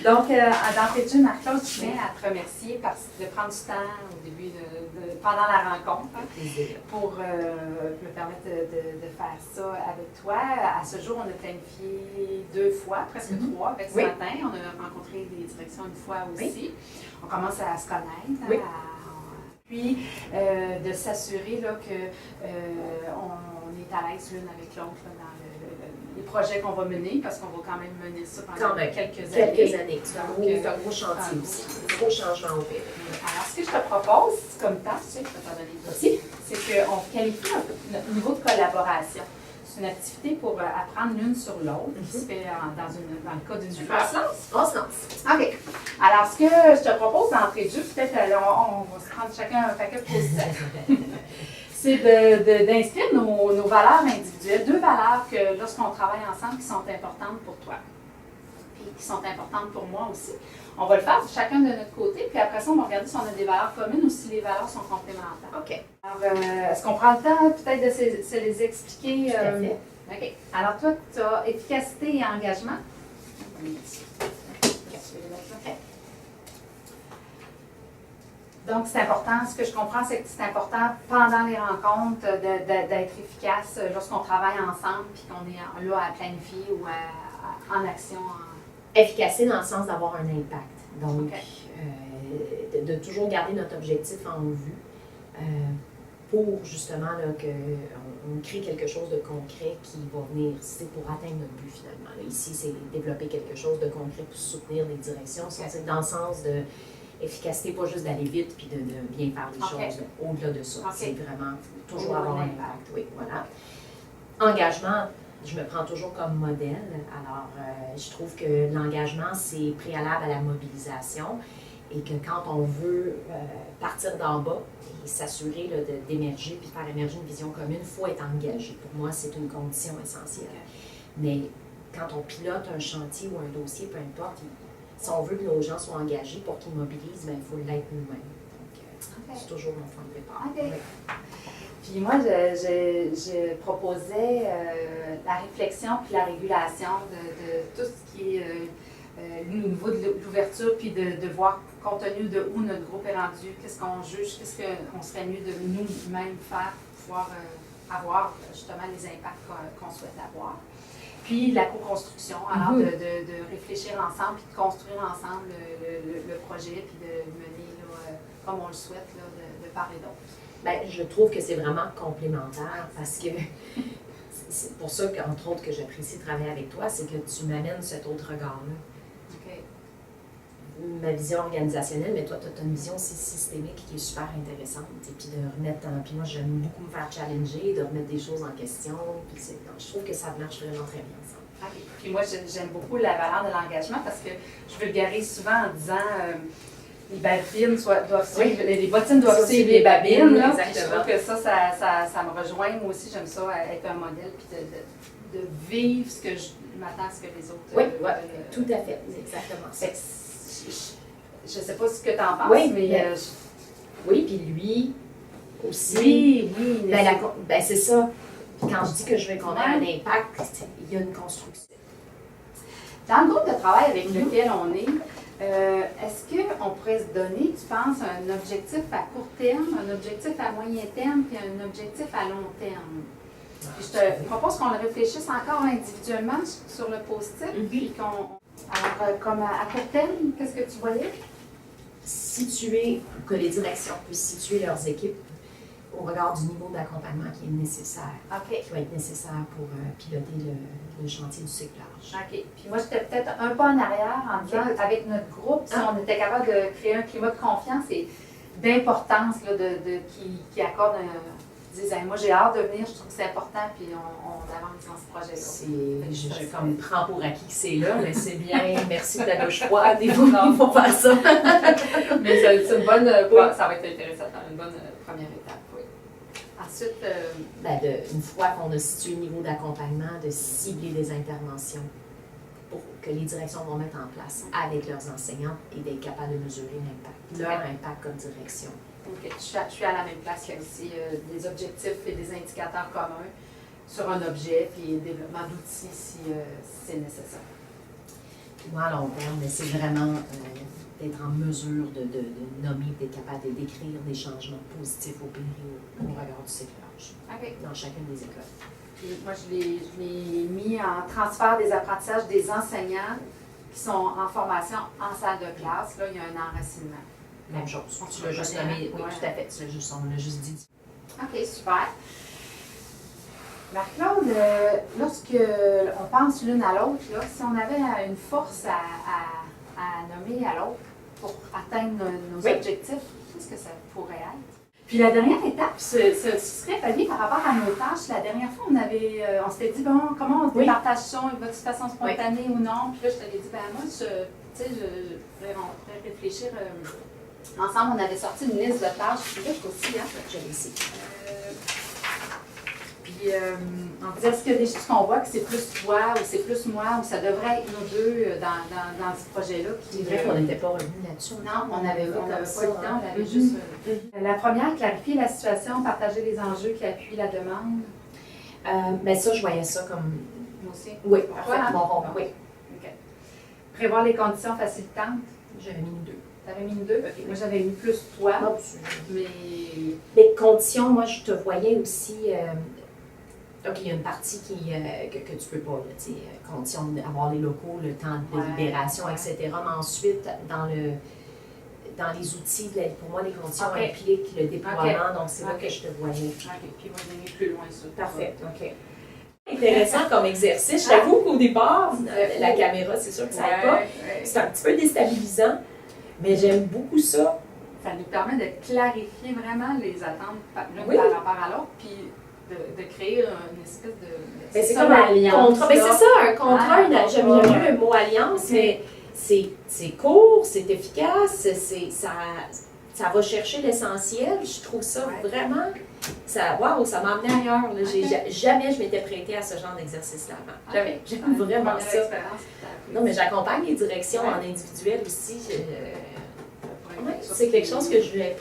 Donc, d'entrée de jeu, Marc-Claude, je tiens à te remercier de prendre du temps au début, pendant la rencontre, pour me permettre de faire ça avec toi. À ce jour, on a planifié 2 fois, presque 3 avec ce matin. On a rencontré les directions une fois aussi. On commence à se connaître. Puis, de s'assurer qu'on est à l'aise l'une avec l'autre dans les projets qu'on va mener, parce qu'on va quand même mener ça pendant quelques années. C'est un gros chantier aussi. Gros changement au pays. Alors, ce que je te propose comme tâche, je vais te donner aussi, c'est qu'on qualifie notre niveau de collaboration. C'est une activité pour apprendre l'une sur l'autre, qui se fait dans le cas d'une fleur. On se lance. OK. Alors, ce que je te propose d'entrée de jeu, peut-être on va se prendre chacun un paquet de post-it. C'est d'inscrire nos valeurs individuelles, 2 valeurs que lorsqu'on travaille ensemble qui sont importantes pour toi, puis qui sont importantes pour moi aussi. On va le faire chacun de notre côté, puis après ça, on va regarder si on a des valeurs communes ou si les valeurs sont complémentaires. OK. Alors, est-ce qu'on prend le temps peut-être de se les expliquer? Tout à fait. OK. Alors, toi, tu as efficacité et engagement. Donc, c'est important. Ce que je comprends, c'est que c'est important pendant les rencontres d'être efficace lorsqu'on travaille ensemble puis qu'on est là à planifier ou en action. Efficacité dans le sens d'avoir un impact. Donc, de toujours garder notre objectif en vue pour justement qu'on crée quelque chose de concret qui va venir, c'est pour atteindre notre but finalement. Là, ici, c'est développer quelque chose de concret pour soutenir les directions. C'est dans le sens de efficacité, pas juste d'aller vite puis de bien faire les choses. Au-delà de ça, c'est vraiment toujours avoir un impact. Oui, voilà. Engagement, je me prends toujours comme modèle. Alors, je trouve que l'engagement, c'est préalable à la mobilisation et que quand on veut partir d'en bas et s'assurer d'émerger puis faire émerger une vision commune, il faut être engagé. Pour moi, c'est une condition essentielle. Mais quand on pilote un chantier ou un dossier, peu importe, si on veut que nos gens soient engagés pour qu'ils mobilisent, il faut l'être nous-mêmes. Donc, c'est toujours mon point de départ. Okay. Puis moi, je proposais la réflexion puis la régulation de tout ce qui est au niveau de l'ouverture, puis de voir, compte tenu de où notre groupe est rendu, qu'est-ce qu'on juge, qu'est-ce qu'on serait mieux de nous-mêmes faire pour pouvoir avoir justement les impacts qu'on souhaite avoir. Puis la co-construction, alors de réfléchir ensemble, puis de construire ensemble le projet, puis de mener comme on le souhaite, de part et d'autre. Bien, je trouve que c'est vraiment complémentaire parce que c'est pour ça qu'entre autres que j'apprécie de travailler avec toi, c'est que tu m'amènes cet autre regard-là. Okay. Ma vision organisationnelle, mais toi, tu as une vision aussi systémique qui est super intéressante. Et puis de remettre puis moi, j'aime beaucoup me faire challenger, de remettre des choses en question. Puis donc, je trouve que ça marche vraiment très bien ensemble. Okay. Puis moi, j'aime beaucoup la valeur de l'engagement parce que je vulgarise souvent en disant les babines doivent suivre, les bottines doivent suivre les babines. Là. Je trouve que ça me rejoint. Moi aussi, j'aime ça, être un modèle puis de vivre ce que je m'attends à ce que les autres. Oui, tout à fait. C'est exactement ça. Je ne sais pas ce que tu en penses, mais. Oui, puis lui aussi. Oui. Ben, c'est ça. Quand je dis que je veux qu'on ait un impact, il y a une construction. Dans le groupe de travail avec lequel on est, est-ce qu'on pourrait se donner, tu penses, un objectif à court terme, un objectif à moyen terme, puis un objectif à long terme? Puis je te propose qu'on le réfléchisse encore individuellement sur le post-it, puis alors, comme à court terme, qu'est-ce que tu voyais? Que les directions puissent situer leurs équipes au regard du niveau d'accompagnement qui est nécessaire, qui va être nécessaire pour piloter le chantier du cycle large. OK. Puis moi, j'étais peut-être un pas en arrière en disant, avec notre groupe, si on était capable de créer un climat de confiance et d'importance qui accorde disent moi j'ai hâte de venir, je trouve que c'est important, puis on avance dans ce projet-là. Je comme prends pour acquis que c'est là, mais c'est bien, merci de la douche froide, il faut faire ça. Mais c'est une bonne, ça va être intéressant, une bonne première étape, oui. Ensuite, une fois qu'on a situé le niveau d'accompagnement, de cibler des interventions pour que les directions vont mettre en place avec leurs enseignants et d'être capables de mesurer leur impact comme direction. Okay. Je suis à la même place. Il y a aussi des objectifs et des indicateurs communs sur un objet, puis développement d'outils si c'est nécessaire. ou à long terme, mais c'est vraiment d'être en mesure de nommer, d'être capable de décrire des changements positifs ou périls au regard du sécurage dans chacune des écoles. Puis moi, je l'ai mis en transfert des apprentissages des enseignants qui sont en formation en salle de classe. Là, il y a un enracinement. Même chose. Tu l'as juste nommé, oui, tout à fait. On l'a juste dit. OK, super. Marc-Claude, lorsque on pense l'une à l'autre, si on avait une force à nommer à l'autre pour atteindre nos objectifs, qu'est-ce que ça pourrait être? Puis la dernière étape, ce serait, Fanny, par rapport à nos tâches. La dernière fois, on s'était dit, bon, comment on se départage ça? Il va de façon spontanée ou non? Puis là, je t'avais dit, ben moi, on pourrait réfléchir. Ensemble, on avait sorti une liste de tâches. Puis là, aussi, hein? Je l'ai ici. Puis, on disait, est-ce qu'il y a des choses qu'on voit que c'est plus toi ou c'est plus moi ou ça devrait être nous deux dans ce projet-là? C'est vrai qu'on n'était pas revenus là-dessus. Non, on n'avait pas le temps, on avait juste... La première, clarifier la situation, partager les enjeux qui appuient la demande. Bien ça, je voyais ça comme... Moi aussi. Oui, parfaitement. Oui. OK. Prévoir les conditions facilitantes. J'avais mis 2. T'avais mis 2? Okay. Moi, j'avais mis plus 3. Mais... Les conditions, moi, je te voyais aussi... Donc, il y a une partie que tu ne peux pas, conditions d'avoir les locaux, le temps de délibération, etc. Mais ensuite, dans les outils, pour moi, les conditions impliquent le déploiement, donc c'est là que je te voyais. OK, puis moi, j'ai mis plus loin ça. Parfait, OK. Intéressant comme exercice. J'avoue qu'au départ, la caméra, c'est sûr que ça n'aide pas. C'est un petit peu déstabilisant, mais j'aime beaucoup ça. Ça nous permet de clarifier vraiment les attentes l'une par rapport à l'autre, puis de créer une espèce de... C'est comme un contrat. C'est ça, un contrat. J'aime mieux le mot alliance, mais c'est court, c'est efficace, ça va chercher l'essentiel. Je trouve ça vraiment... Wow, ça m'a amené ailleurs. Jamais je m'étais prêtée à ce genre d'exercice-là avant. Jamais. J'aime vraiment ça. Non, mais j'accompagne les directions en individuel aussi. C'est quelque chose que je vais